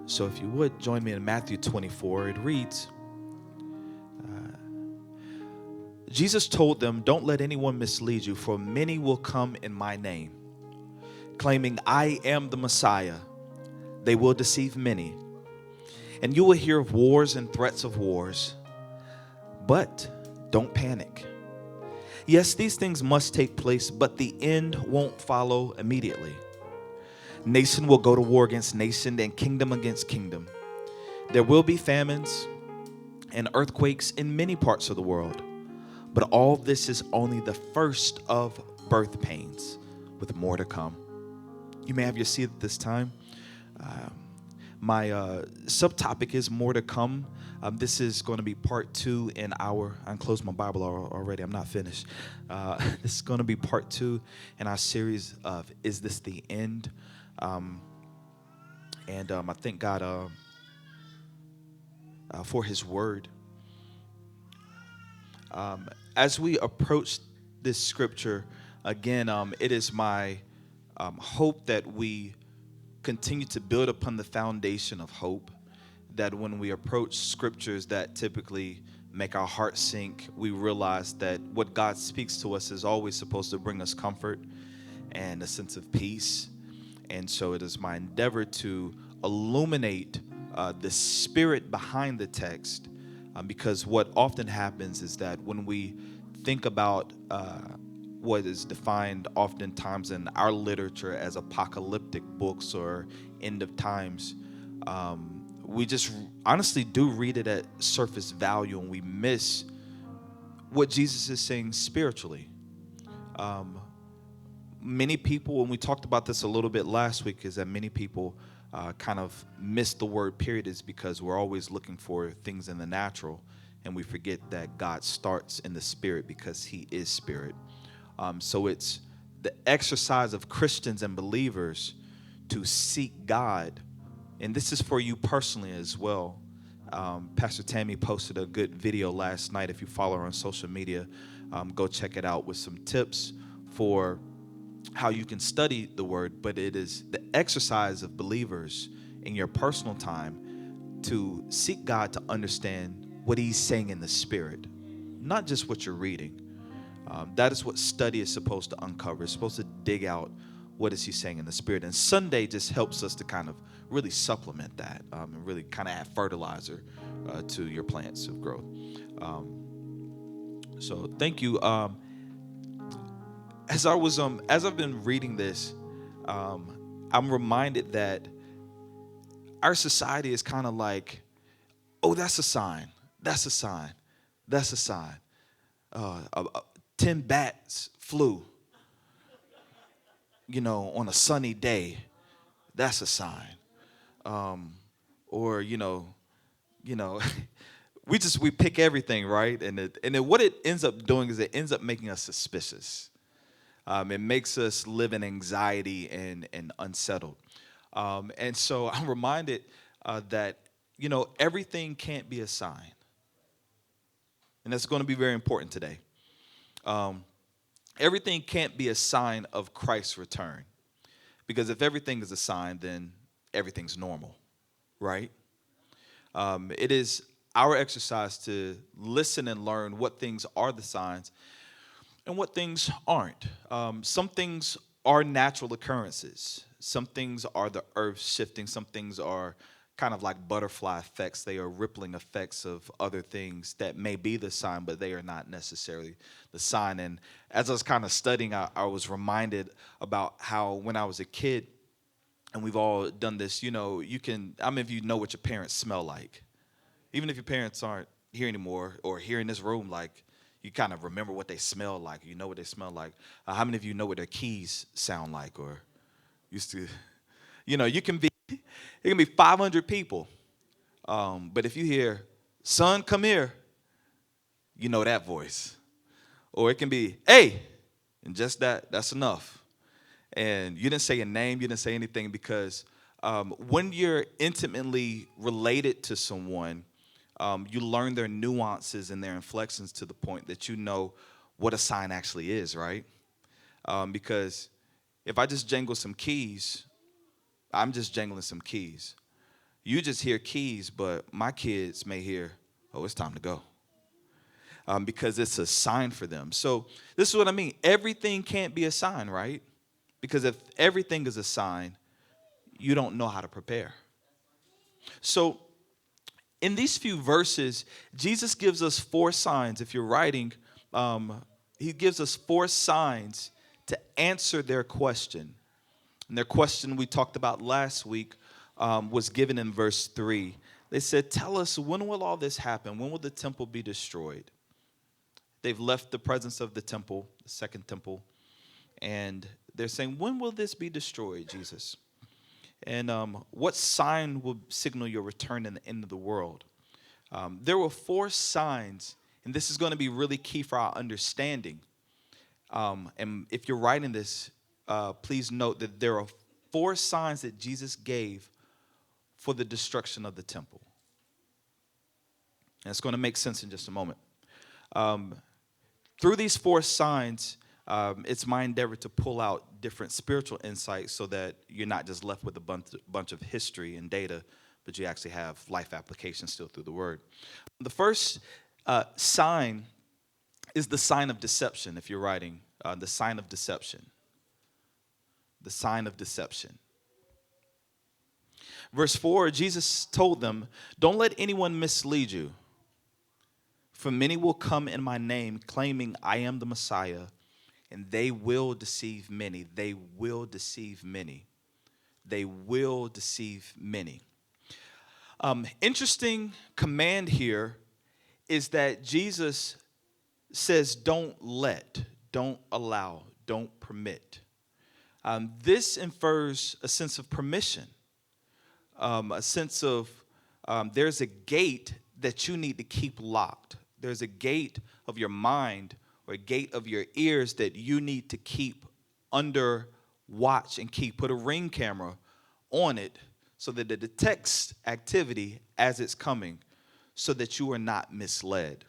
So if you would join me in Matthew 24, it reads, Jesus told them, "Don't let anyone mislead you, for many will come in my name, claiming I am the Messiah. They will deceive many. And you will hear of wars and threats of wars, but don't panic. Yes, these things must take place, but the end won't follow immediately. Nation will go to war against nation and kingdom against kingdom. There will be famines and earthquakes in many parts of the world. But all this is only the first of birth pains, with more to come." You may have your seat at this time. My subtopic is more to come. This is going to be part 2 in our, I closed my Bible already, I'm not finished. This is going to be part 2 in our series of Is This the End? I thank God for his word. As we approach this scripture, again, it is my hope that we continue to build upon the foundation of hope, that when we approach scriptures that typically make our hearts sink, we realize that what God speaks to us is always supposed to bring us comfort and a sense of peace. And so it is my endeavor to illuminate the spirit behind the text, because what often happens is that when we think about what is defined oftentimes in our literature as apocalyptic books or end of times, we just honestly do read it at surface value, and we miss what Jesus is saying spiritually. Many people, and we talked about this a little bit last week, is that many people kind of miss the word period is because we're always looking for things in the natural, and we forget that God starts in the spirit because he is spirit. So it's the exercise of Christians and believers to seek God. And this is for you personally as well. Pastor Tammy posted a good video last night. If you follow her on social media, go check it out with some tips for how you can study the word. But it is the exercise of believers in your personal time to seek God to understand what he's saying in the spirit, not just what you're reading. That is what study is supposed to uncover. It's supposed to dig out what is he saying in the spirit. And Sunday just helps us to kind of really supplement that, and really kind of add fertilizer to your plants of growth. So thank you. As I've been reading this, I'm reminded that our society is kind of like, oh, that's a sign. That's a sign. That's a sign. 10 bats flew, on a sunny day. That's a sign. Or we pick everything, right? And then what it ends up doing is it ends up making us suspicious. It makes us live in anxiety and unsettled. And so I'm reminded that everything can't be a sign, and that's going to be very important today. Everything can't be a sign of Christ's return, because if everything is a sign, then everything's normal, right? It is our exercise to listen and learn what things are the signs and what things aren't. Some things are natural occurrences. Some things are the earth shifting. Some things are kind of like butterfly effects. They are rippling effects of other things that may be the sign, but they are not necessarily the sign. And as I was kind of studying, I was reminded about how when I was a kid, and we've all done this, how many of you know what your parents smell like? Even if your parents aren't here anymore or here in this room, like, you kind of remember what they smell like. You know what they smell like. How many of you know what their keys sound like, or used to? It can be 500 people, but if you hear, "Son, come here," you know that voice. Or it can be, "Hey," and just that's enough. And you didn't say a name, you didn't say anything, because when you're intimately related to someone, you learn their nuances and their inflections to the point that you know what a sign actually is, right? Because if I just jangle some keys, I'm just jangling some keys. You just hear keys, but my kids may hear, oh, it's time to go. Because it's a sign for them. So this is what I mean. Everything can't be a sign, right? Because if everything is a sign, you don't know how to prepare. So in these few verses, Jesus gives us 4 signs. If you're writing, he gives us 4 signs to answer their question. And their question we talked about last week was given in verse 3. They said, tell us, when will all this happen? When will the temple be destroyed? They've left the presence of the temple, the second temple, and they're saying, when will this be destroyed, Jesus? And what sign will signal your return in the end of the world? There were 4 signs, and this is going to be really key for our understanding. And if you're writing this, please note that there are 4 signs that Jesus gave for the destruction of the temple. And it's going to make sense in just a moment. Through these 4 signs, it's my endeavor to pull out different spiritual insights so that you're not just left with a bunch of history and data, but you actually have life application still through the Word. The first sign is the sign of deception, if you're writing, the sign of deception. The sign of deception. Verse 4, Jesus told them, don't let anyone mislead you. For many will come in my name, claiming I am the Messiah, and they will deceive many. They will deceive many. They will deceive many. Interesting command here is that Jesus says don't let, don't allow, don't permit. This infers a sense of permission, a sense of there's a gate that you need to keep locked. There's a gate of your mind or a gate of your ears that you need to keep under watch and put a ring camera on it so that it detects activity as it's coming so that you are not misled.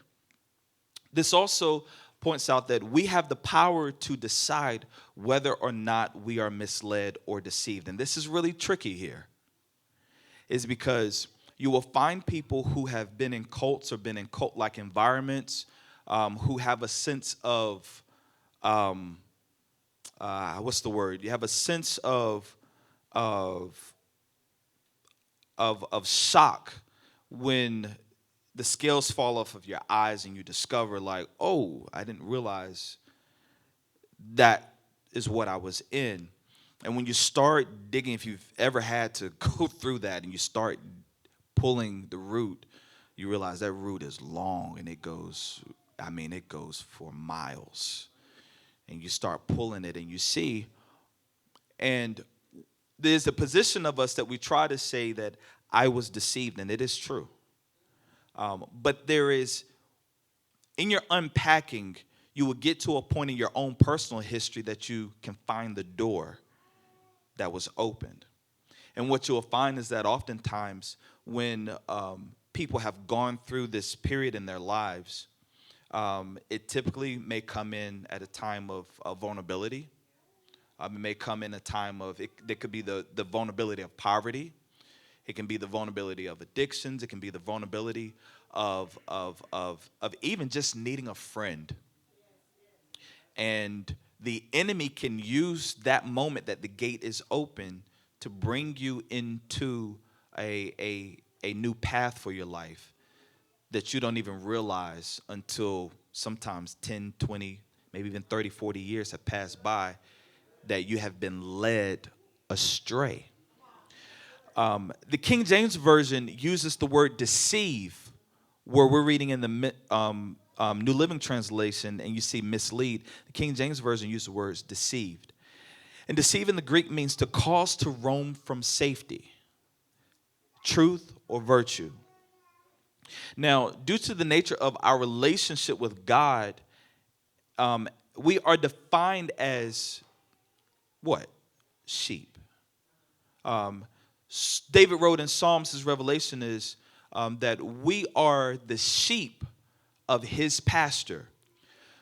This also points out that we have the power to decide whether or not we are misled or deceived. And this is really tricky here, is because you will find people who have been in cults or been in cult-like environments, who have a sense of, what's the word? You have a sense of shock when the scales fall off of your eyes and you discover like, oh, I didn't realize that is what I was in. And when you start digging, if you've ever had to go through that and you start pulling the root, you realize that root is long and it goes for miles. And you start pulling it and you see, and there's a position of us that we try to say that I was deceived, and it is true. But there is, in your unpacking, you will get to a point in your own personal history that you can find the door that was opened. And what you'll find is that oftentimes when people have gone through this period in their lives, it typically may come in at a time of vulnerability. It may come in a time of, there could be the vulnerability of poverty. It can be the vulnerability of addictions. It can be the vulnerability of even just needing a friend. And the enemy can use that moment that the gate is open to bring you into a new path for your life that you don't even realize until sometimes 10, 20, maybe even 30, 40 years have passed by, that you have been led astray. The King James Version uses the word deceive, where we're reading in the New Living Translation, and you see mislead. The King James Version uses the words deceived. And deceive in the Greek means to cause to roam from safety, truth, or virtue. Now, due to the nature of our relationship with God, we are defined as what? Sheep. David wrote in Psalms, his revelation is that we are the sheep of his pasture.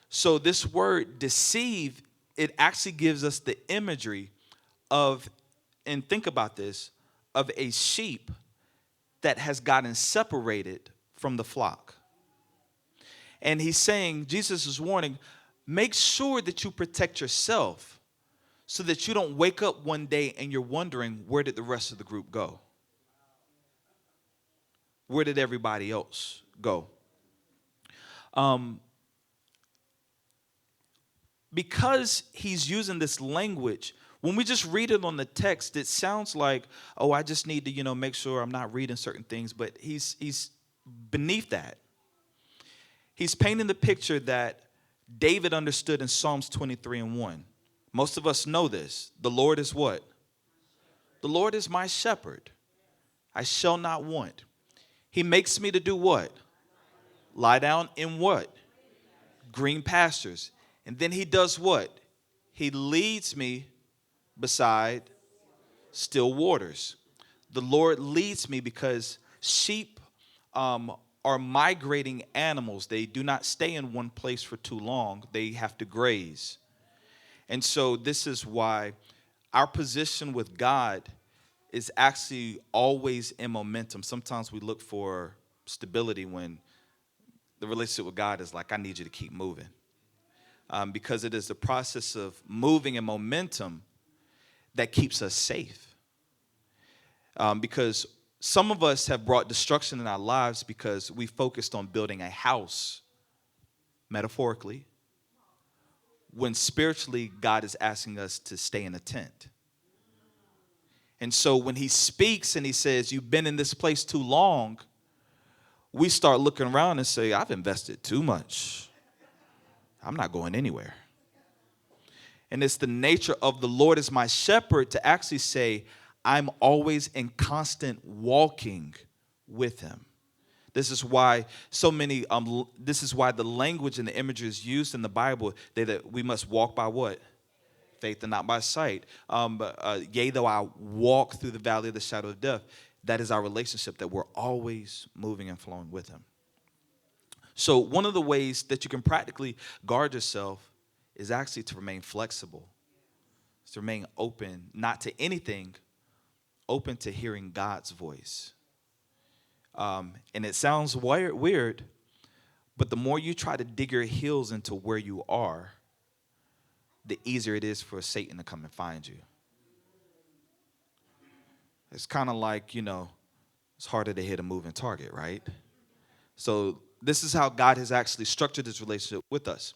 So this word deceive, it actually gives us the imagery of, and think about this, of a sheep that has gotten separated from the flock. And he's saying, Jesus is warning, make sure that you protect yourself so that you don't wake up one day and you're wondering, where did the rest of the group go? Where did everybody else go? Because he's using this language, when we just read it on the text, it sounds like, oh, I just need to, make sure I'm not reading certain things. But he's beneath that. He's painting the picture that David understood in Psalms 23:1. Most of us know this. The Lord is what? The Lord is my shepherd. I shall not want. He makes me to do what? Lie down in what? Green pastures. And then he does what? He leads me beside still waters. The Lord leads me because sheep are migrating animals. They do not stay in one place for too long. They have to graze. And so this is why our position with God is actually always in momentum. Sometimes we look for stability when the relationship with God is like, I need you to keep moving. Because it is the process of moving in momentum that keeps us safe. Because some of us have brought destruction in our lives because we focused on building a house, metaphorically, when spiritually God is asking us to stay in a tent. And so when he speaks and he says, you've been in this place too long, we start looking around and say, I've invested too much. I'm not going anywhere. And it's the nature of the Lord is my shepherd to actually say, I'm always in constant walking with him. This is why this is why the language and the imagery is used in the Bible that we must walk by what? Faith and not by sight. Yea, though I walk through the valley of the shadow of death, that is our relationship, that we're always moving and flowing with him. So one of the ways that you can practically guard yourself is actually to remain flexible, to remain open, not to anything, open to hearing God's voice. And it sounds weird, but the more you try to dig your heels into where you are, the easier it is for Satan to come and find you. It's kind of like, it's harder to hit a moving target, right? So this is how God has actually structured his relationship with us.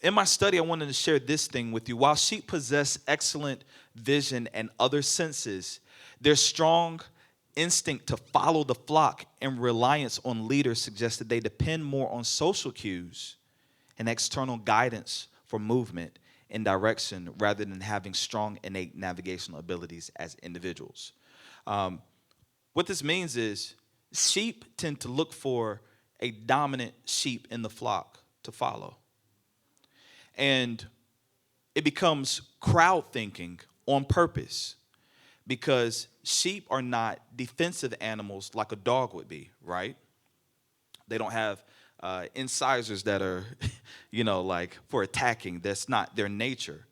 In my study, I wanted to share this thing with you. While sheep possess excellent vision and other senses, their strong instinct to follow the flock and reliance on leaders suggests that they depend more on social cues and external guidance for movement and direction rather than having strong innate navigational abilities as individuals. What this means is sheep tend to look for a dominant sheep in the flock to follow. And it becomes crowd thinking on purpose because sheep are not defensive animals like a dog would be, right? They don't have incisors that are, like for attacking. That's not their nature.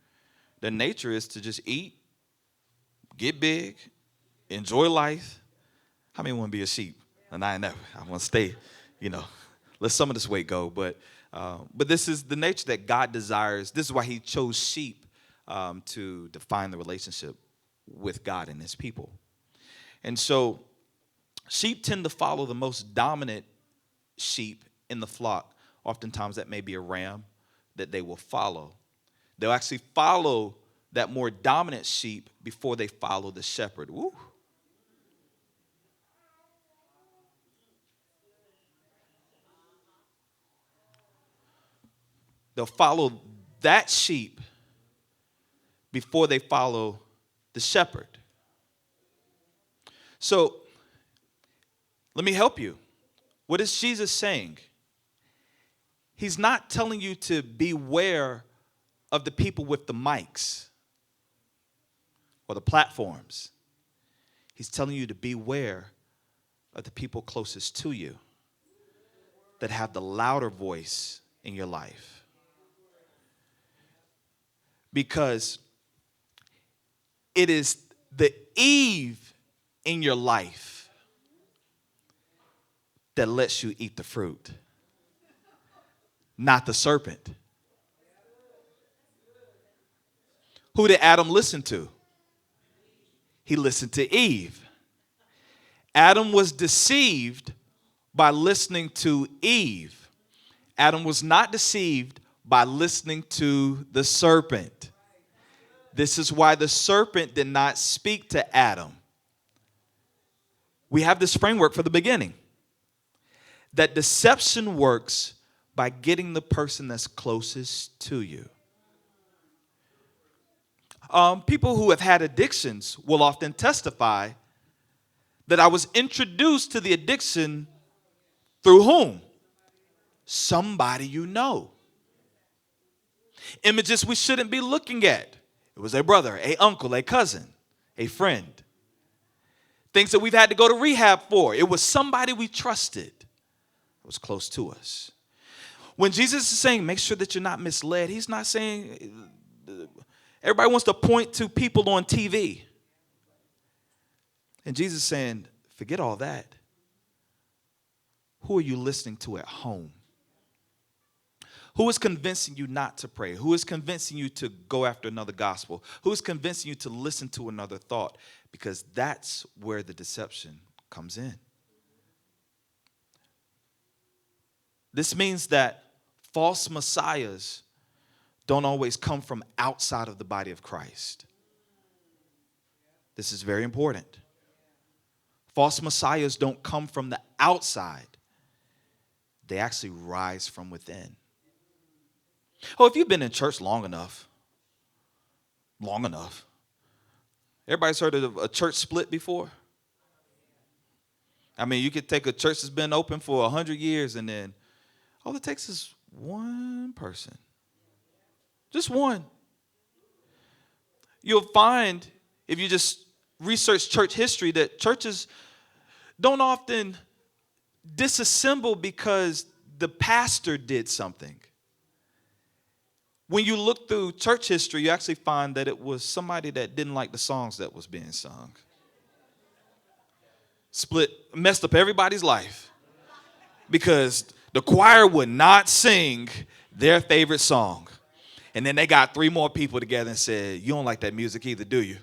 Their nature is to just eat, get big, enjoy life. How many want to be a sheep? And I never. I want to stay, let some of this weight go. But this is the nature that God desires. This is why he chose sheep to define the relationship with God and his people. And so sheep tend to follow the most dominant sheep in the flock. Oftentimes that may be a ram that they will follow. They'll actually follow that more dominant sheep before they follow the shepherd. Woo. They'll follow that sheep before they follow the shepherd. So let me help you. What is Jesus saying? He's not telling you to beware of the people with the mics or the platforms. He's telling you to beware of the people closest to you that have the louder voice in your life. Because it is the Eve in your life that lets you eat the fruit, not the serpent. Who did Adam listen to? He listened to Eve. Adam was deceived by listening to Eve. Adam was not deceived by listening to the serpent. This is why the serpent did not speak to Adam. We have this framework for the beginning, that deception works by getting the person that's closest to you. People who have had addictions will often testify that I was introduced to the addiction through whom? Somebody you know. Images we shouldn't be looking at. It was a brother, a uncle, a cousin, a friend. Things that we've had to go to rehab for. It was somebody we trusted. It was close to us. When Jesus is saying, make sure that you're not misled, he's not saying, everybody wants to point to people on TV. And Jesus is saying, forget all that. Who are you listening to at home? Who is convincing you not to pray? Who is convincing you to go after another gospel? Who is convincing you to listen to another thought? Because that's where the deception comes in. This means that false messiahs don't always come from outside of the body of Christ. This is very important. False messiahs don't come from the outside. They actually rise from within. Oh, if you've been in church long enough, everybody's heard of a church split before? I mean, you could take a church that's been open for 100 years and then all it takes is one person. Just one. You'll find, if you just research church history, that churches don't often disassemble because the pastor did something. When you look through church history, you actually find that it was somebody that didn't like the songs that was being sung. Split, messed up everybody's life because the choir would not sing their favorite song. And then they got 3 more people together and said, you don't like that music either, do you?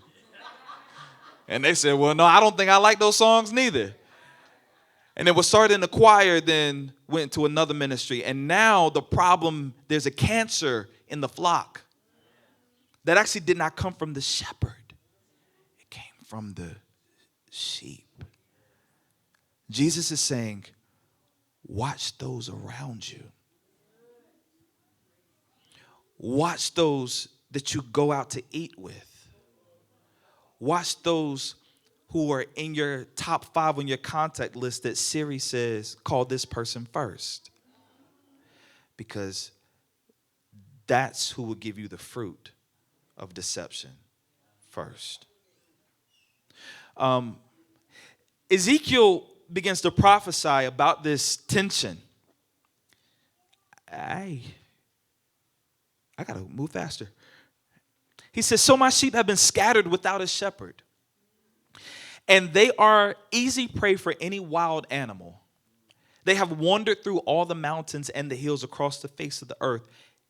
And they said, well, no, I don't think I like those songs neither. And then what started in the choir then went to another ministry. And now the problem, there's a cancer in the flock that actually did not come from the shepherd. It came from the sheep. Jesus is saying, watch those around you. Watch those that you go out to eat with. Watch those who are in your top 5 on your contact list that Siri says, call this person first. Because that's who will give you the fruit of deception first. Ezekiel begins to prophesy about this tension. I got to move faster. He says, so my sheep have been scattered without a shepherd, and they are easy prey for any wild animal. They have wandered through all the mountains and the hills across the face of the earth,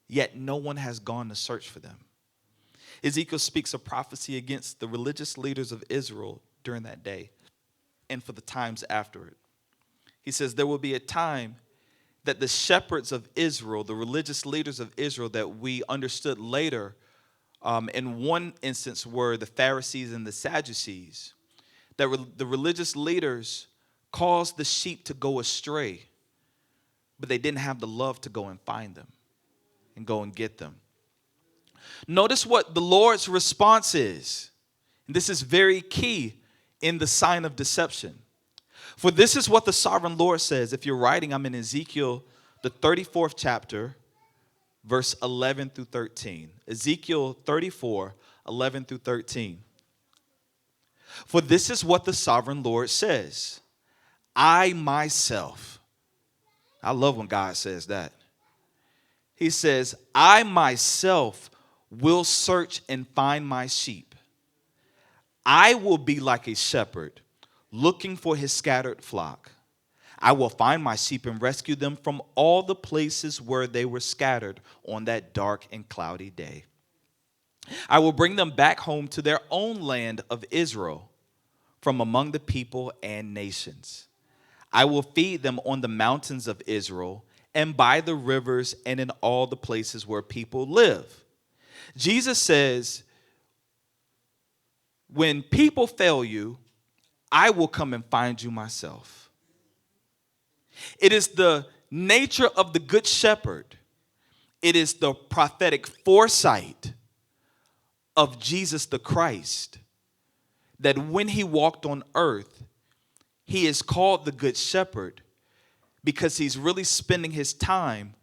yet no one has gone to search for them. Ezekiel speaks a prophecy against the religious leaders of Israel during that day and for the times after it. He says there will be a time that the shepherds of Israel, the religious leaders of Israel that we understood later, in one instance were the Pharisees and the Sadducees, that the religious leaders caused the sheep to go astray, but they didn't have the love to go and find them and go and get them. Notice what the Lord's response is. And this is very key in the sign of deception. For this is what the sovereign Lord says. If you're writing, I'm in Ezekiel, the 34th chapter, verse 11 through 13. Ezekiel 34, 11 through 13. For this is what the sovereign Lord says. I myself, I love when God says that. He says, I myself will search and find my sheep. I will be like a shepherd looking for his scattered flock. I will find my sheep and rescue them from all the places where they were scattered on that dark and cloudy day. I will bring them back home to their own land of Israel from among the people and nations. I will feed them on the mountains of Israel and by the rivers and in all the places where people live. Jesus says, when people fail you, I will come and find you myself. It is the nature of the Good Shepherd. It is the prophetic foresight of Jesus the Christ that when he walked on earth, he is called the Good Shepherd because he's really spending his time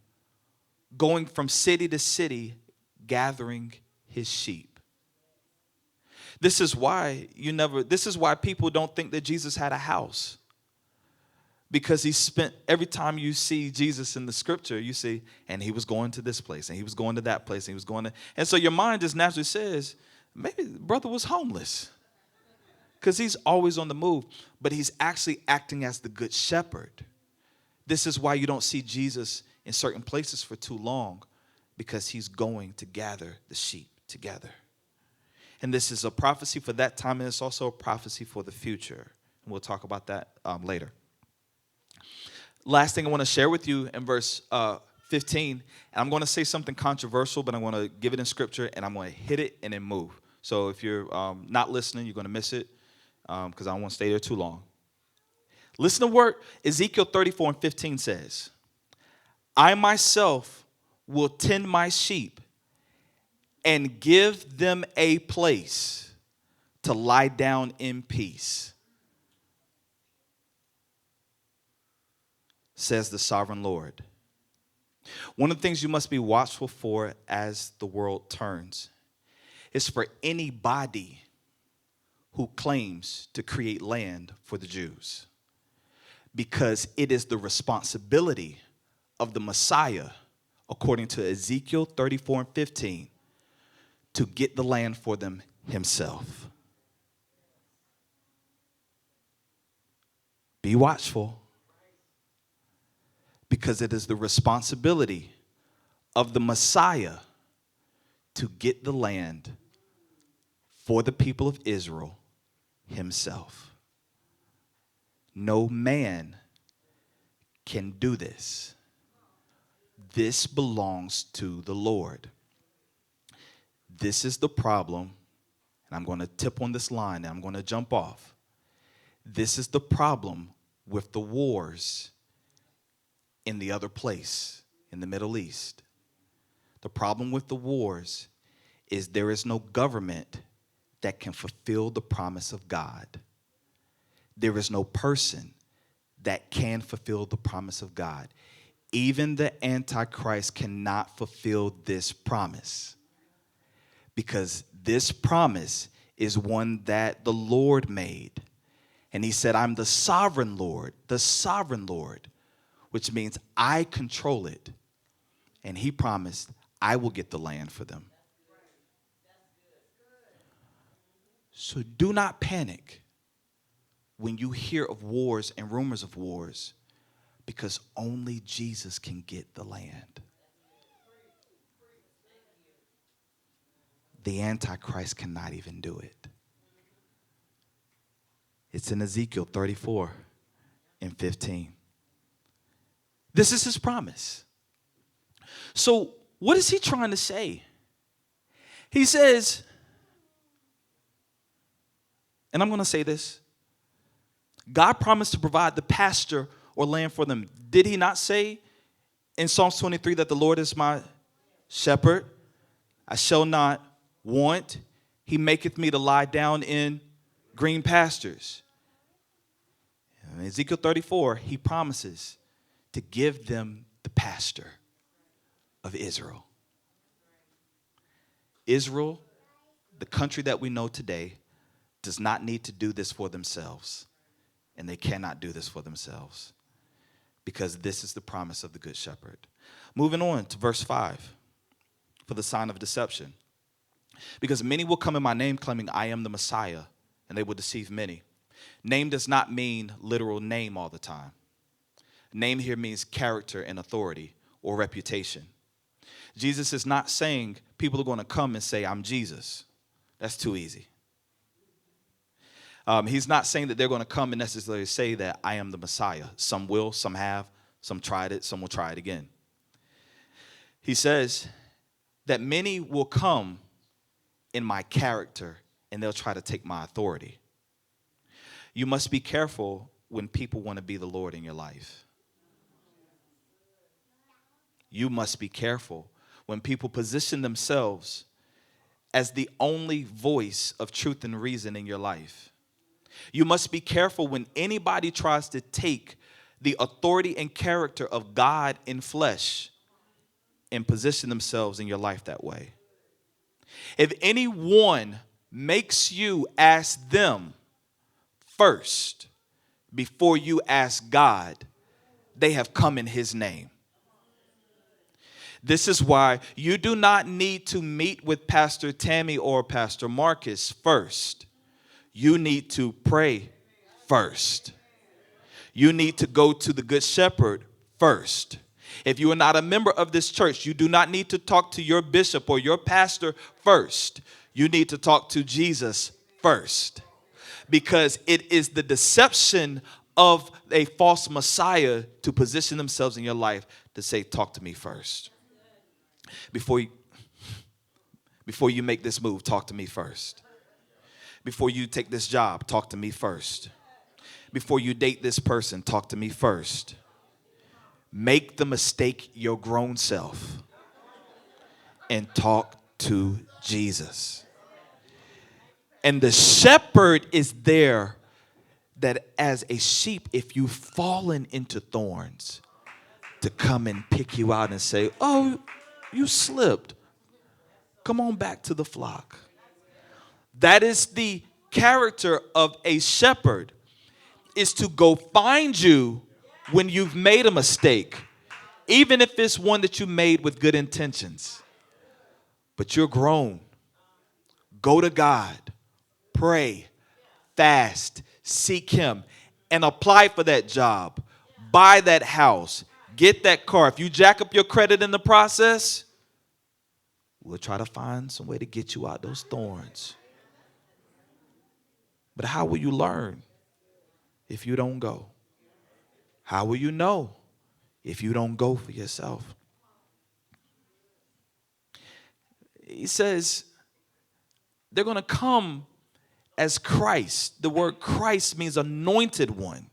going from city to city gathering his sheep. This is why people don't think that Jesus had a house. Because he spent, every time you see Jesus in the scripture, you see, and he was going to this place, and he was going to that place, and he was going to, and so your mind just naturally says, maybe the brother was homeless. Because he's always on the move, but he's actually acting as the good shepherd. This is why you don't see Jesus in certain places for too long, because he's going to gather the sheep together. And this is a prophecy for that time, and it's also a prophecy for the future. And we'll talk about that later. Last thing I want to share with you in verse 15, and I'm going to say something controversial, but I'm going to give it in scripture, and I'm going to hit it and then move. So if you're not listening, you're going to miss it because I don't want to stay there too long. Listen to what Ezekiel 34:15 says. I myself will tend my sheep and give them a place to lie down in peace, says the sovereign Lord. One of the things you must be watchful for as the world turns is for anybody who claims to create land for the Jews, because it is the responsibility of the Messiah, according to Ezekiel 34:15, to get the land for them himself. Be watchful, because it is the responsibility of the Messiah to get the land for the people of Israel himself. No man can do this. This belongs to the Lord. This is the problem, and I'm going to tip on this line, and I'm going to jump off. This is the problem with the wars in the other place, in the Middle East. The problem with the wars is there is no government that can fulfill the promise of God. There is no person that can fulfill the promise of God. Even the Antichrist cannot fulfill this promise, because this promise is one that the Lord made. And he said, I'm the sovereign Lord, which means I control it. And he promised, I will get the land for them. So do not panic when you hear of wars and rumors of wars, because only Jesus can get the land. The Antichrist cannot even do it. It's in Ezekiel 34:15. This is his promise. So what is he trying to say? He says, and I'm going to say this, God promised to provide the pasture or land for them. Did he not say in Psalms 23 that the Lord is my shepherd? I shall not want. He maketh me to lie down in green pastures. In Ezekiel 34, he promises to give them the pasture of Israel. Israel, the country that we know today, does not need to do this for themselves. And they cannot do this for themselves, because this is the promise of the Good Shepherd. Moving on to verse 5, for the sign of deception. Because many will come in my name claiming I am the Messiah, and they will deceive many. Name does not mean literal name all the time. Name here means character and authority or reputation. Jesus is not saying people are going to come and say, I'm Jesus. That's too easy. He's not saying that they're going to come and necessarily say that I am the Messiah. Some will, some have, some tried it, some will try it again. He says that many will come in my character and they'll try to take my authority. You must be careful when people want to be the Lord in your life. You must be careful when people position themselves as the only voice of truth and reason in your life. You must be careful when anybody tries to take the authority and character of God in flesh and position themselves in your life that way. If anyone makes you ask them first before you ask God, they have come in his name. This is why you do not need to meet with Pastor Tammy or Pastor Marcus first. You need to pray first. You need to go to the Good Shepherd first. If you are not a member of this church, you do not need to talk to your bishop or your pastor first. You need to talk to Jesus first. Because it is the deception of a false Messiah to position themselves in your life to say, talk to me first. Before you make this move, talk to me first. Before you take this job, talk to me first. Before you date this person, talk to me first. Make the mistake your grown self and talk to Jesus. And the shepherd is there that as a sheep, if you've fallen into thorns, to come and pick you out and say, oh, you slipped. Come on back to the flock. That is the character of a shepherd, is to go find you when you've made a mistake, even if it's one that you made with good intentions. But you're grown. Go to God, pray, fast, seek him, and apply for that job. Buy that house. Get that car. If you jack up your credit in the process, we'll try to find some way to get you out those thorns. But how will you learn if you don't go? How will you know if you don't go for yourself? He says they're going to come as Christ. The word Christ means anointed one.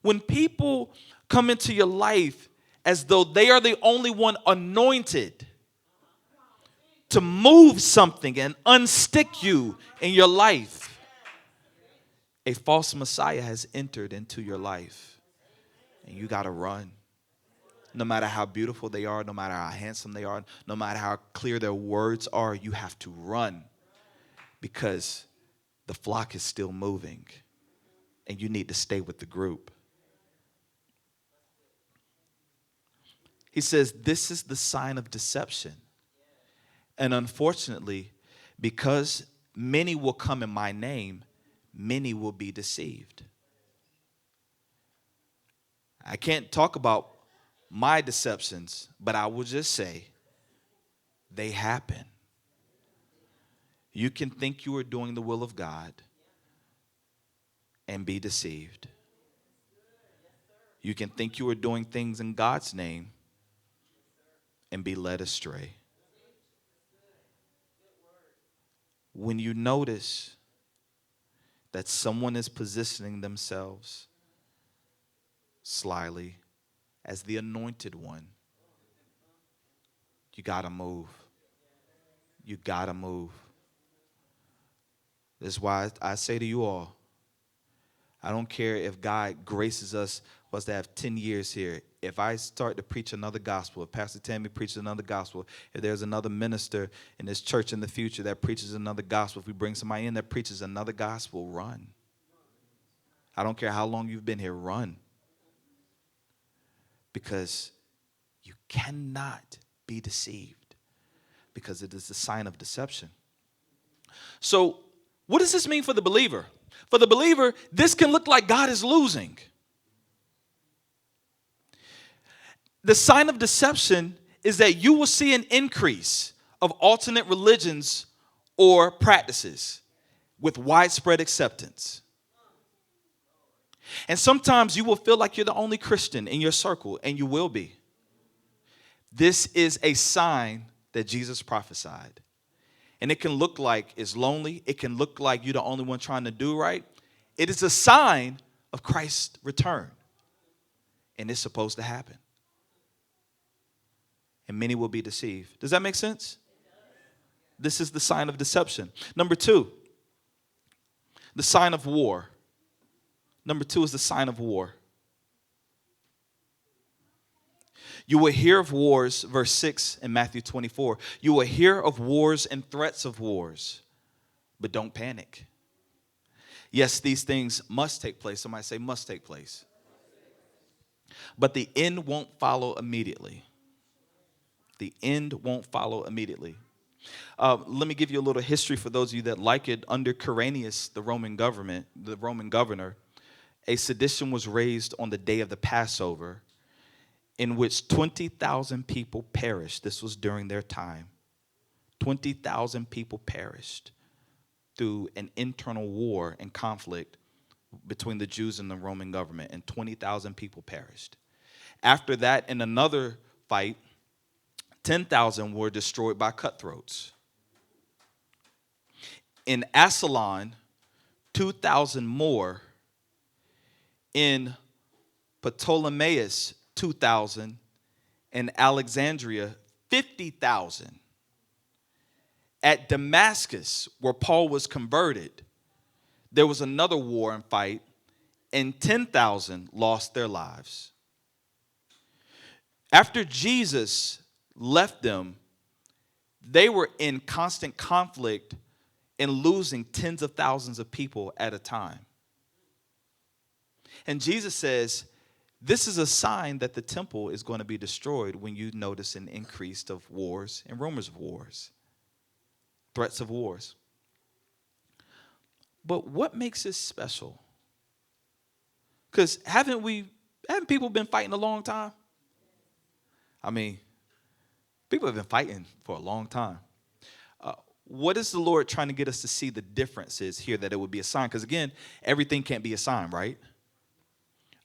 When people come into your life as though they are the only one anointed to move something and unstick you in your life, a false Messiah has entered into your life, and you got to run. No matter how beautiful they are, no matter how handsome they are, no matter how clear their words are, you have to run, because the flock is still moving and you need to stay with the group. He says this is the sign of deception. And unfortunately, because many will come in my name, many will be deceived. I can't talk about my deceptions, but I will just say they happen. You can think you are doing the will of God and be deceived. You can think you are doing things in God's name and be led astray. When you notice that someone is positioning themselves slyly as the anointed one, you got to move. You got to move. That's why I say to you all, I don't care if God graces us for us to have 10 years here. If I start to preach another gospel, if Pastor Tammy preaches another gospel, if there's another minister in this church in the future that preaches another gospel, if we bring somebody in that preaches another gospel, run. I don't care how long you've been here, run. Because you cannot be deceived, because it is a sign of deception. So what does this mean for the believer? For the believer, this can look like God is losing. The sign of deception is that you will see an increase of alternate religions or practices with widespread acceptance. And sometimes you will feel like you're the only Christian in your circle, and you will be. This is a sign that Jesus prophesied. And it can look like it's lonely. It can look like you're the only one trying to do right. It is a sign of Christ's return. And it's supposed to happen. And many will be deceived. Does that make sense? This is the sign of deception. Number two, the sign of war. Number two is the sign of war. You will hear of wars, verse 6 in Matthew 24. You will hear of wars and threats of wars, but don't panic. Yes, these things must take place. Somebody say must take place. But the end won't follow immediately. The end won't follow immediately. Let me give you a little history for those of you that like it. Under Quirinius, the Roman governor, a sedition was raised on the day of the Passover in which 20,000 people perished. This was during their time. 20,000 people perished through an internal war and conflict between the Jews and the Roman government, and 20,000 people perished. After that, in another fight, 10,000 were destroyed by cutthroats. In Ascalon, 2,000 more. In Ptolemais, 2,000. In Alexandria, 50,000. At Damascus, where Paul was converted, there was another war and fight, and 10,000 lost their lives. After Jesus left them, they were in constant conflict and losing tens of thousands of people at a time. And Jesus says, this is a sign that the temple is going to be destroyed when you notice an increase of wars and rumors of wars, threats of wars. But what makes this special? Because haven't people been fighting a long time? I mean, people have been fighting for a long time. What is the Lord trying to get us to see the differences here that it would be a sign? Because again, everything can't be a sign, right?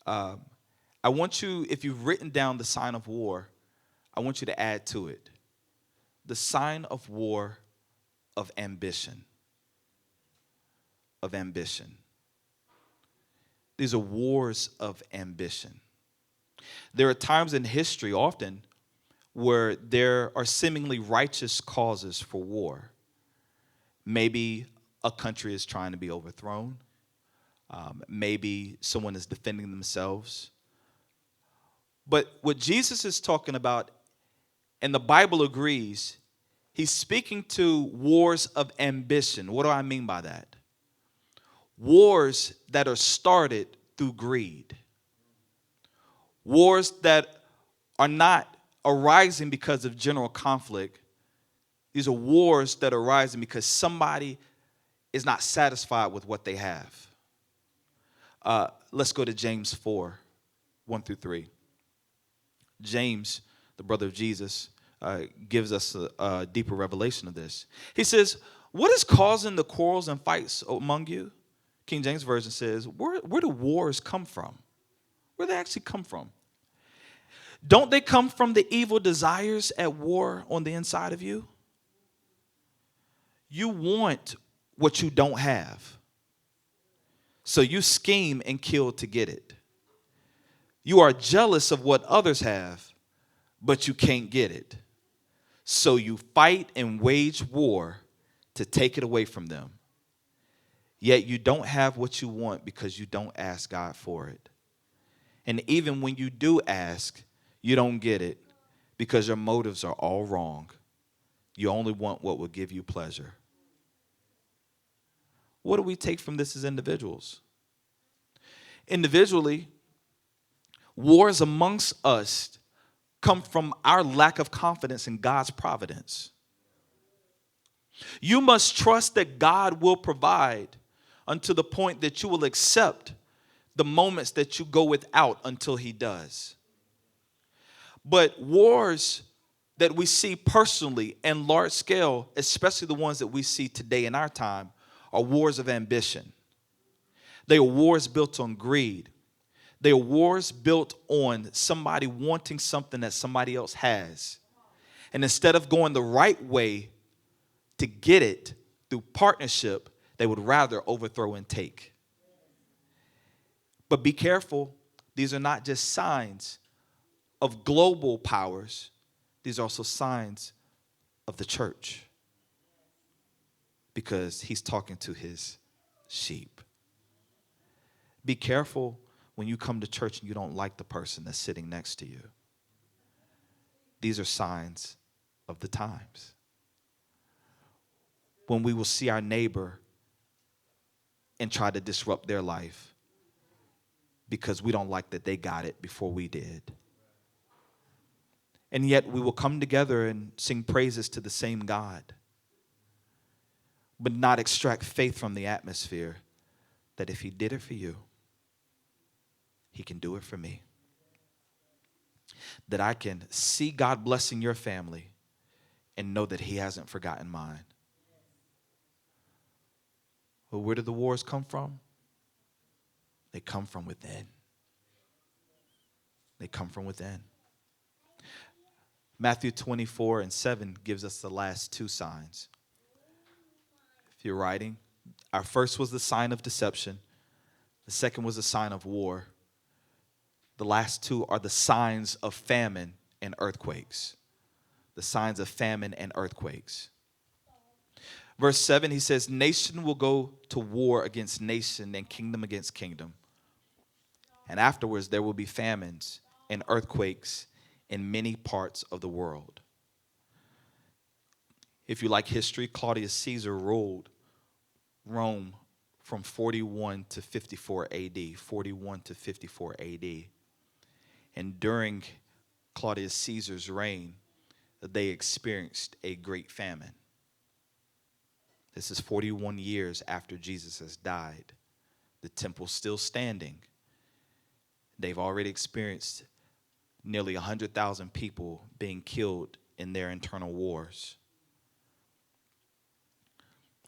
I want you, if you've written down the sign of war, I want you to add to it the sign of war of ambition. Of ambition. These are wars of ambition. There are times in history, often, where there are seemingly righteous causes for war. Maybe a country is trying to be overthrown. Maybe someone is defending themselves. But what Jesus is talking about, and the Bible agrees, he's speaking to wars of ambition. What do I mean by that? Wars that are started through greed. Wars that are not arising because of general conflict. These are wars that are arising because somebody is not satisfied with what they have. Let's go to James 4, 1 through 3. James, the brother of Jesus, gives us a deeper revelation of this. He says, what is causing the quarrels and fights among you? King James Version says, where do wars come from? Where do they actually come from? Don't they come from the evil desires at war on the inside of you? You want what you don't have. So you scheme and kill to get it. You are jealous of what others have, but you can't get it. So you fight and wage war to take it away from them. Yet you don't have what you want because you don't ask God for it. And even when you do ask, you don't get it because your motives are all wrong. You only want what will give you pleasure. What do we take from this as individuals? Individually, wars amongst us come from our lack of confidence in God's providence. You must trust that God will provide unto the point that you will accept the moments that you go without until he does. But wars that we see personally and large scale, especially the ones that we see today in our time, are wars of ambition. They are wars built on greed. They are wars built on somebody wanting something that somebody else has. And instead of going the right way to get it through partnership, they would rather overthrow and take. But be careful, these are not just signs of global powers, these are also signs of the church. Because he's talking to his sheep. Be careful when you come to church and you don't like the person that's sitting next to you. These are signs of the times. When we will see our neighbor and try to disrupt their life because we don't like that they got it before we did. And yet we will come together and sing praises to the same God, but not extract faith from the atmosphere that if he did it for you, he can do it for me. That I can see God blessing your family and know that he hasn't forgotten mine. Well, where do the wars come from? They come from within. They come from within. Matthew 24:7 gives us the last two signs. If you're writing, our first was the sign of deception. The second was the sign of war. The last two are the signs of famine and earthquakes. The signs of famine and earthquakes. Verse 7, he says, nation will go to war against nation and kingdom against kingdom. And afterwards there will be famines and earthquakes in many parts of the world. If you like history, Claudius Caesar ruled Rome from 41 to 54 AD, 41 to 54 AD. And during Claudius Caesar's reign, they experienced a great famine. This is 41 years after Jesus has died. The temple's still standing. They've already experienced nearly 100,000 people being killed in their internal wars.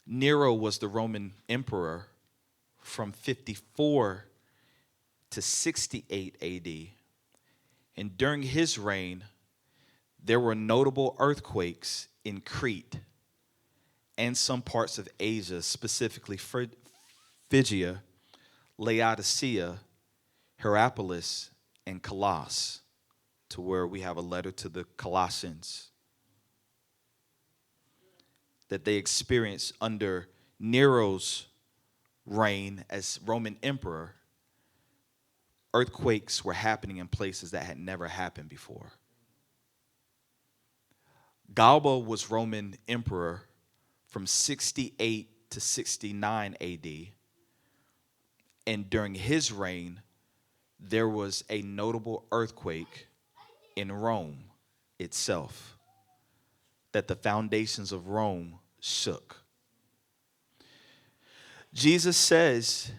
Nero was the Roman emperor from 54 to 68 AD. And during his reign, there were notable earthquakes in Crete and some parts of Asia, specifically Phrygia, Laodicea, Hierapolis, and Colossus, to where we have a letter to the Colossians, that they experienced under Nero's reign as Roman emperor. Earthquakes were happening in places that had never happened before. Galba was Roman emperor from 68 to 69 AD. And during his reign, there was a notable earthquake in Rome itself, that the foundations of Rome shook. Jesus says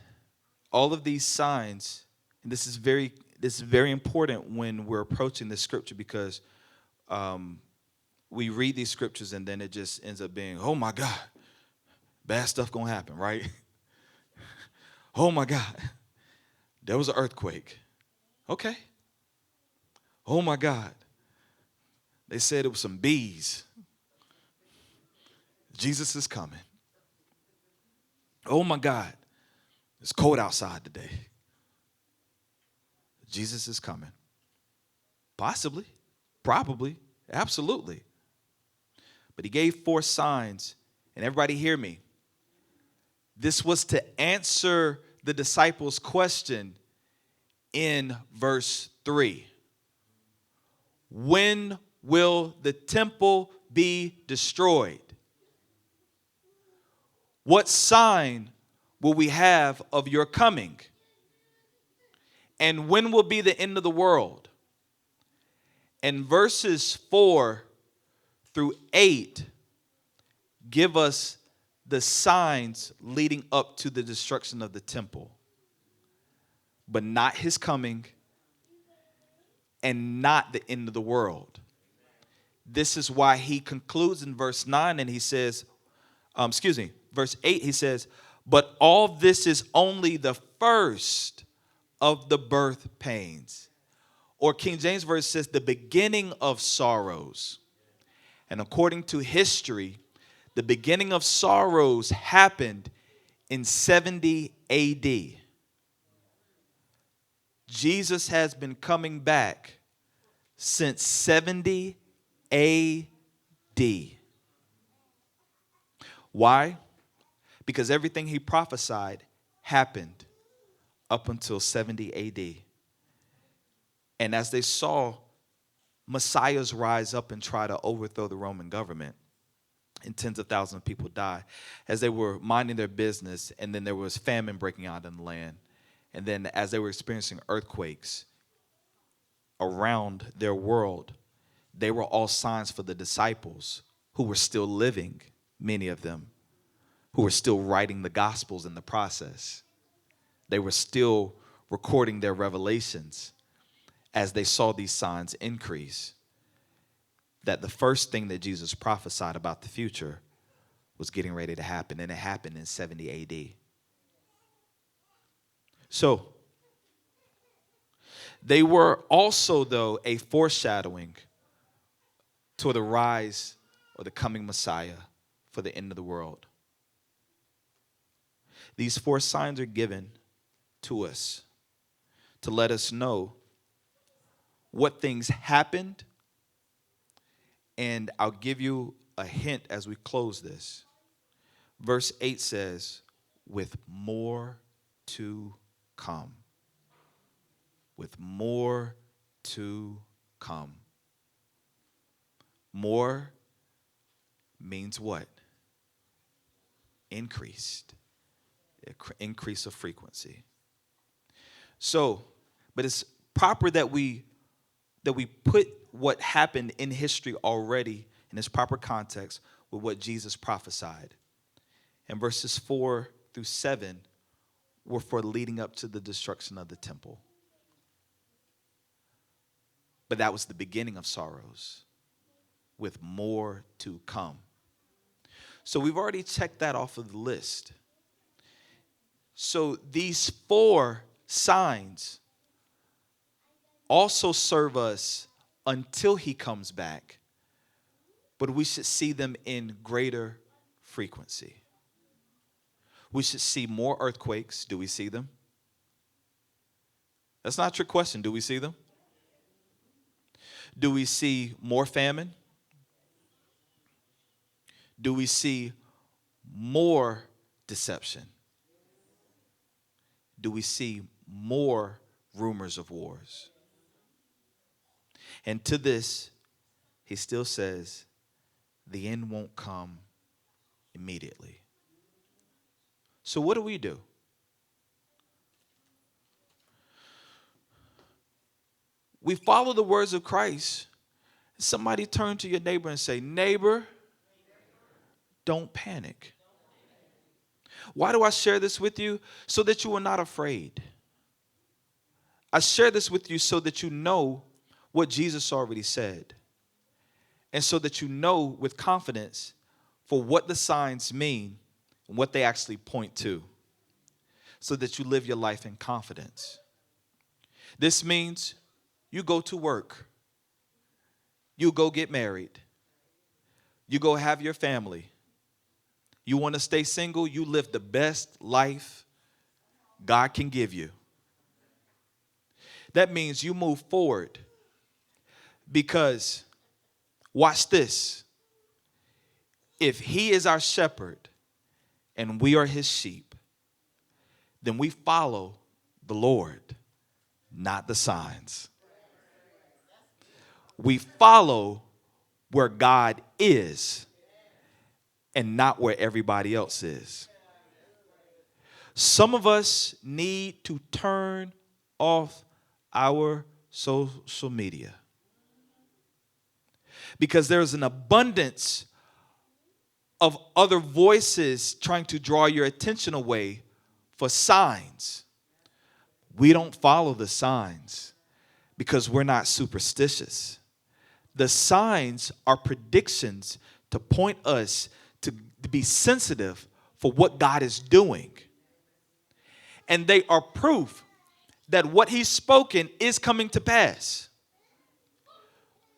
all of these signs, and this is very important when we're approaching this scripture, because we read these scriptures and then it just ends up being, oh my God, bad stuff gonna happen, right? Oh my God, there was an earthquake. Okay. Oh my God, they said it was some bees. Jesus is coming. Oh my God, it's cold outside today. Jesus is coming. Possibly, probably, absolutely. But he gave 4 signs, and everybody hear me. This was to answer the disciples' question in verse 3. When will the temple be destroyed? What sign will we have of your coming? And when will be the end of the world? And verses 4 through 8 give us the signs leading up to the destruction of the temple, but not his coming and not the end of the world. This is why he concludes in verse 9 and he says, verse 8, he says, but all this is only the first of the birth pains. Or King James Version says the beginning of sorrows. And according to history, the beginning of sorrows happened in 70 AD. Jesus has been coming back since 70 AD. Why? Because everything he prophesied happened up until 70 AD. And as they saw messiahs rise up and try to overthrow the Roman government, and tens of thousands of people die, as they were minding their business, and then there was famine breaking out in the land. And then as they were experiencing earthquakes around their world, they were all signs for the disciples who were still living, many of them, who were still writing the Gospels in the process. They were still recording their revelations as they saw these signs increase. That the first thing that Jesus prophesied about the future was getting ready to happen, and it happened in 70 AD. So, they were also, though, a foreshadowing to the rise or the coming Messiah for the end of the world. These four signs are given to us to let us know what things happened. And I'll give you a hint as we close this. Verse 8 says, with more to come. With more to come. More means what? Increased. Increase of frequency. So, but it's proper that we put what happened in history already in its proper context with what Jesus prophesied. And verses 4 through 7 were for leading up to the destruction of the temple. But that was the beginning of sorrows, with more to come. So we've already checked that off of the list. So these four signs also serve us until he comes back, but we should see them in greater frequency. We should see more earthquakes. Do we see them? That's not a trick question. Do we see them? Do we see more famine? Do we see more deception? Do we see more rumors of wars? And to this, he still says, the end won't come immediately. So what do we do? We follow the words of Christ. Somebody turn to your neighbor and say, neighbor, don't panic. Why do I share this with you? So that you are not afraid. I share this with you so that you know what Jesus already said. And so that you know with confidence for what the signs mean and what they actually point to. So that you live your life in confidence. This means you go to work. You go get married. You go have your family. You want to stay single, you live the best life God can give you. That means you move forward because, watch this, if he is our shepherd and we are his sheep, then we follow the Lord, not the signs. We follow where God is and not where everybody else is. Some of us need to turn off our social media because there's an abundance of other voices trying to draw your attention away for signs. We don't follow the signs. because we're not superstitious. The signs are predictions to point us to be sensitive for what God is doing. And they are proof that what he's spoken is coming to pass.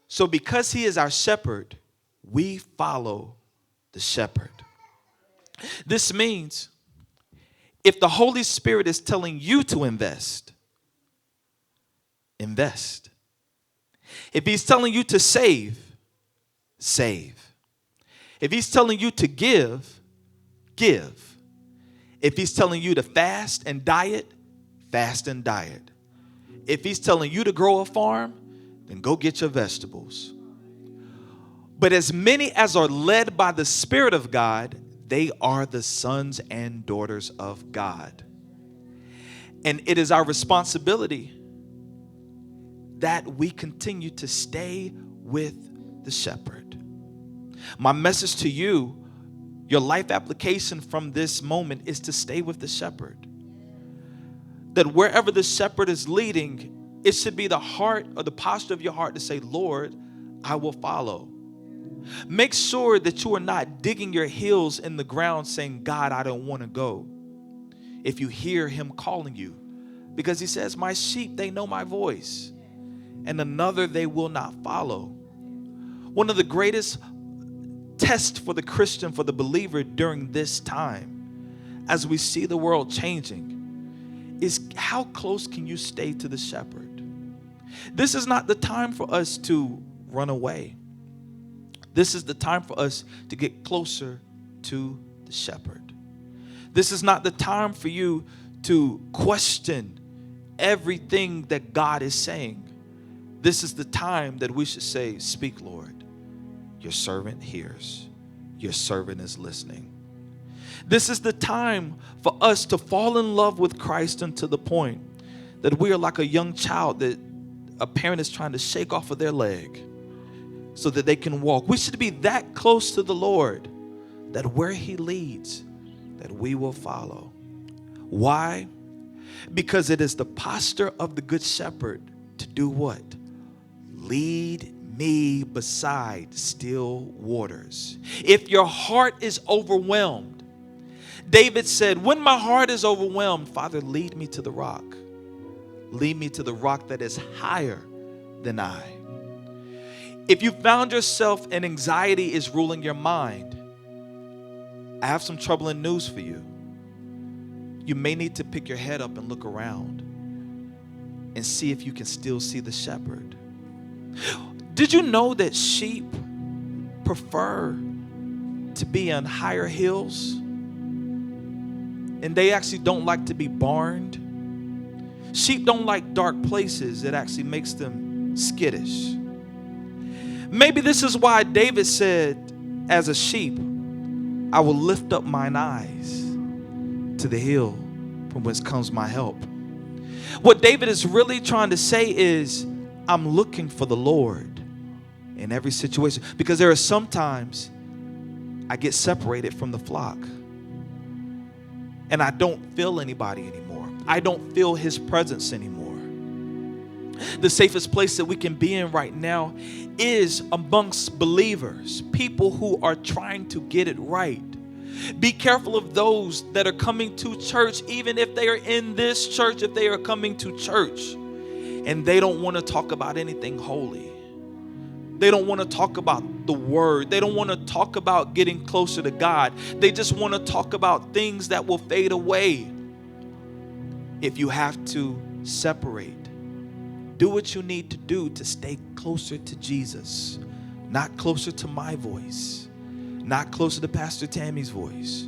So because he is our shepherd, we follow the shepherd. This means if the Holy Spirit is telling you to invest, invest. If he's telling you to save, save. If he's telling you to give, give. If he's telling you to fast and diet, fast and diet. If he's telling you to grow a farm, then go get your vegetables. But as many as are led by the Spirit of God, they are the sons and daughters of God. And it is our responsibility that we continue to stay with the shepherd. My message to you, your life application from this moment is to stay with the shepherd. That wherever the shepherd is leading, it should be the heart or the posture of your heart to say, Lord, I will follow. Make sure that you are not digging your heels in the ground saying, God, I don't want to go. If you hear him calling you, because he says, my sheep, they know my voice, and another they will not follow. One of the greatest tests for the Christian, for the believer during this time, as we see the world changing, is how close can you stay to the shepherd? This is not the time for us to run away. This is the time for us to get closer to the shepherd. This is not the time for you to question everything that God is saying. This is the time that we should say, speak, Lord. Your servant hears. Your servant is listening. This is the time for us to fall in love with Christ unto the point that we are like a young child that a parent is trying to shake off of their leg so that they can walk. We should be that close to the Lord that where he leads, that we will follow. Why? Because it is the posture of the good shepherd to do what? Lead me beside still waters. If your heart is overwhelmed, David said, when my heart is overwhelmed, Father, lead me to the rock. Lead me to the rock that is higher than I. If you found yourself and anxiety is ruling your mind, I have some troubling news for you. You may need to pick your head up and look around and see if you can still see the shepherd. Did you know that sheep prefer to be on higher hills? And they actually don't like to be barned. Sheep don't like dark places. It actually makes them skittish. Maybe this is why David said, as a sheep, I will lift up mine eyes to the hill from whence comes my help. What David is really trying to say is, I'm looking for the Lord in every situation. Because there are sometimes I get separated from the flock and I don't feel anybody anymore. I don't feel his presence anymore. The safest place that we can be in right now is amongst believers, people who are trying to get it right. Be careful of those that are coming to church, even if they are in this church, if they are coming to church and they don't want to talk about anything holy. They don't want to talk about the word. They don't want to talk about getting closer to God. They just want to talk about things that will fade away. If you have to separate, do what you need to do to stay closer to Jesus, not closer to my voice, not closer to Pastor Tammy's voice,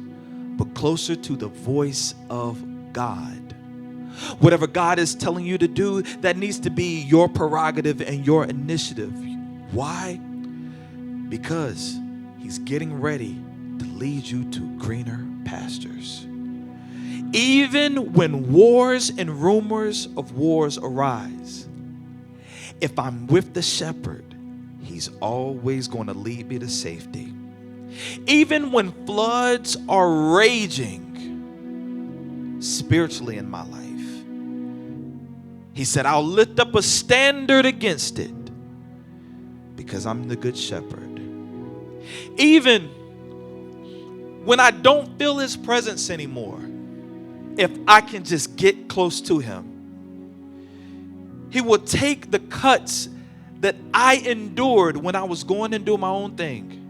but closer to the voice of God. Whatever God is telling you to do, that needs to be your prerogative and your initiative. Why? Because he's getting ready to lead you to greener pastures. Even when wars and rumors of wars arise, if I'm with the shepherd, he's always going to lead me to safety. Even when floods are raging spiritually in my life, He said, I'll lift up a standard against it because I'm the good shepherd. Even when I don't feel his presence anymore, if I can just get close to him, he will take the cuts that I endured when I was going and doing my own thing.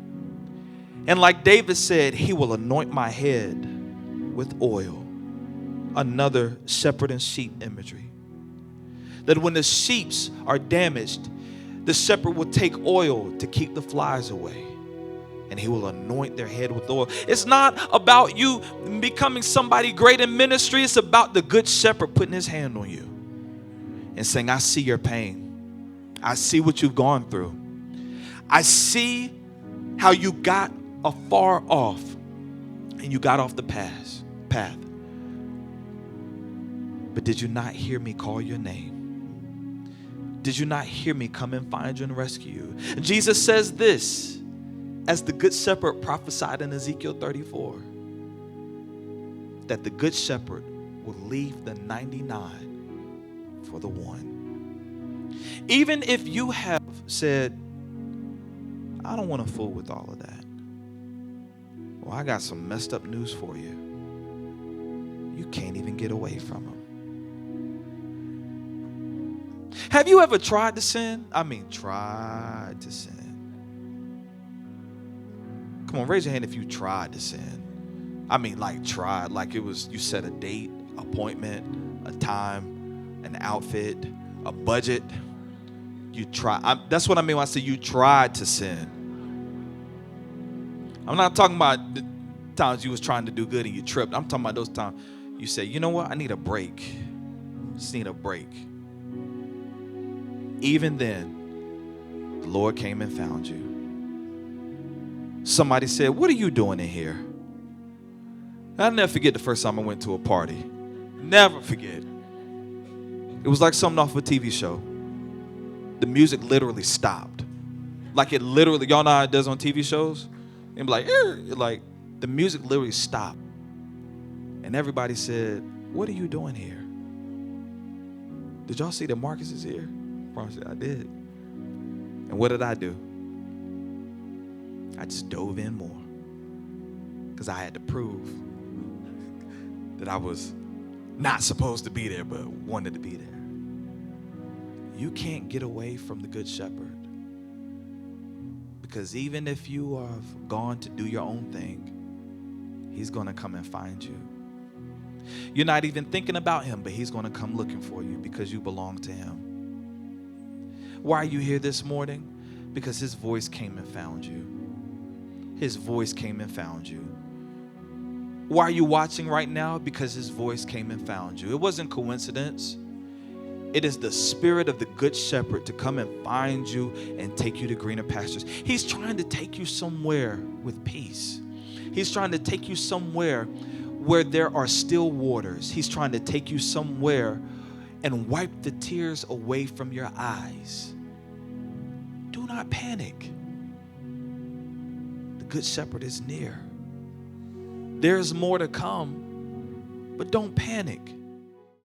And like David said, he will anoint my head with oil. Another shepherd and sheep imagery. That when the sheep are damaged, the shepherd will take oil to keep the flies away. And he will anoint their head with oil. It's not about you becoming somebody great in ministry. It's about the good shepherd putting his hand on you and saying, I see your pain. I see what you've gone through. I see how you got afar off and you got off the path. But did you not hear me call your name? Did you not hear me come and find you and rescue you? Jesus says this, as the good shepherd prophesied in Ezekiel 34, that the good shepherd will leave the 99 for the one. Even if you have said, I don't want to fool with all of that. Well, I got some messed up news for you. You can't even get away from them. Have you ever tried to sin? I mean, tried to sin. Come on, raise your hand if you tried to sin. I mean, like tried, like it was, you set a date, appointment, a time, an outfit, a budget. You try. That's what I mean when I say you tried to sin. I'm not talking about the times you was trying to do good and you tripped. I'm talking about those times you say, you know what? I need a break. Just need a break. Even then, the Lord came and found you. Somebody said, what are you doing in here? I'll never forget the first time I went to a party. Never forget. It was like something off a TV show. The music literally stopped. Like it literally, y'all know how it does on TV shows? And be like the music literally stopped. And everybody said, what are you doing here? Did y'all see that Marcus is here? I said, I did. And what did I do? I just dove in more. Because I had to prove that I was not supposed to be there, but wanted to be there. You can't get away from the Good Shepherd. Because even if you have gone to do your own thing, he's going to come and find you. You're not even thinking about him, but he's going to come looking for you because you belong to him. Why are you here this morning? Because his voice came and found you. His voice came and found you. Why are you watching right now? Because his voice came and found you. It wasn't coincidence. It is the spirit of the good shepherd to come and find you and take you to greener pastures. He's trying to take you somewhere with peace. He's trying to take you somewhere where there are still waters. He's trying to take you somewhere and wipe the tears away from your eyes. Do not panic. The good shepherd is near. There's more to come, but don't panic.